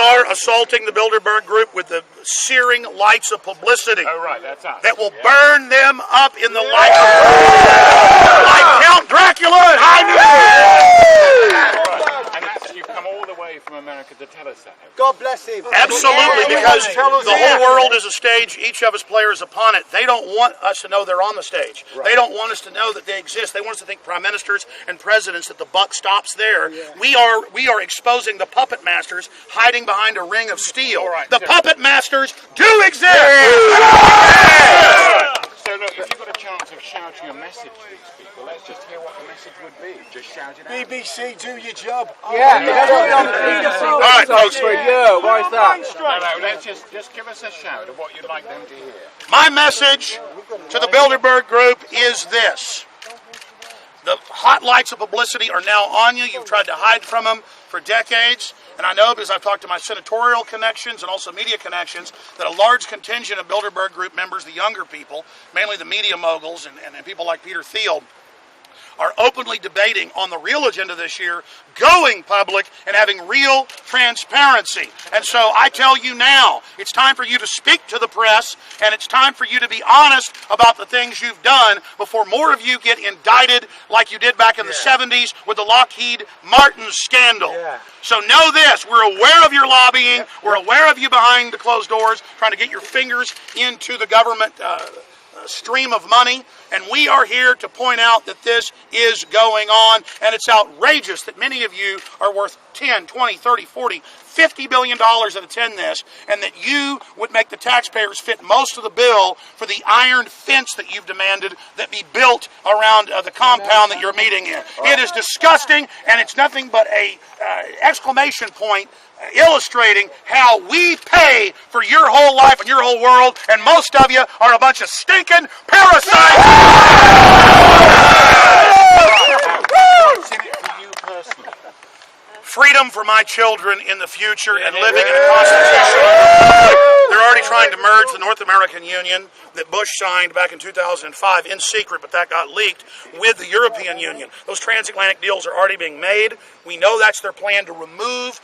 are assaulting the Bilderberg Group with the searing lights of publicity. Oh, right, that's us. That will burn them up in the light of like Count Dracula. I knew it. And that's, you've come all the way from America to tell us that. God bless him. Absolutely, because the whole world is a stage. Each of us players upon it. They don't want us to know they're on the stage. Right. They don't want us to know that they exist. They want us to think prime ministers and presidents, that the buck stops there. Yeah. We are exposing the puppet masters hiding behind a ring of steel. Right, the puppet masters do exist. So look, if you've got a chance of shouting a message to these people, let's just hear what the message would be. Just shout it out. BBC, do your job. All right, folks. Why is that? No, let's just give us a shout of what you'd like them to hear. My message to the Bilderberg Group is this. The hot lights of publicity are now on you. You've tried to hide from them for decades. And I know, because I've talked to my senatorial connections and also media connections, that a large contingent of Bilderberg Group members, the younger people, mainly the media moguls and people like Peter Thiel, are openly debating on the real agenda this year, going public and having real transparency. And so I tell you now, it's time for you to speak to the press, and it's time for you to be honest about the things you've done before more of you get indicted like you did back in the 70s with the Lockheed Martin scandal. So know this, we're aware of your lobbying, we're aware of you behind the closed doors, trying to get your fingers into the government stream of money, and we are here to point out that this is going on, and it's outrageous that many of you are worth 10, 20, 30, 40, $50 billion that attend this, and that you would make the taxpayers fit most of the bill for the iron fence that you've demanded that be built around the compound that you're meeting in. It is disgusting, and it's nothing but a exclamation point illustrating how we pay for your whole life and your whole world, and most of you are a bunch of stinking parasites. What's in it for you personally? Freedom for my children in the future and living in a constitutional republic. They're already trying to merge the North American Union that Bush signed back in 2005 in secret, but that got leaked, with the European Union. Those transatlantic deals are already being made. We know that's their plan, to remove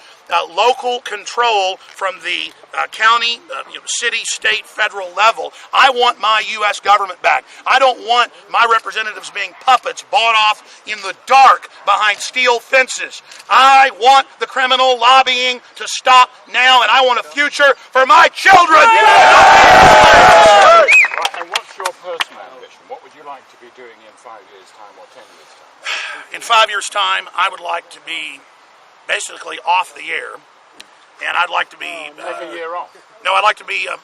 local control from the county, city, state, federal level. I want my U.S. government back. I don't want my representatives being puppets bought off in the dark behind steel fences. I want the criminal lobbying to stop now, and I want a future for my children. Right, and what's your personal ambition? What would you like to be doing in 5 years' time or 10 years' time? In 5 years' time, I would like to be basically off the air, and I'd like to be... Take a year off? No, I'd like to be a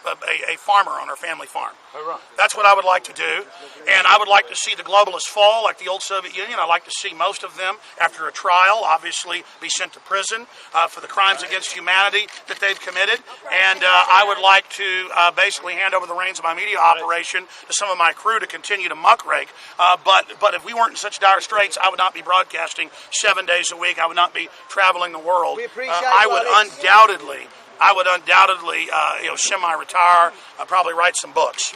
farmer on our family farm. Oh, right. That's what I would like to do, and I would like to see the globalists fall like the old Soviet Union. I'd like to see most of them, after a trial, obviously be sent to prison for the crimes against humanity that they've committed, and I would like to basically hand over the reins of my media operation to some of my crew to continue to muckrake, but if we weren't in such dire straits, I would not be broadcasting 7 days a week. I would not be traveling the world. I would undoubtedly, semi-retire, probably write some books.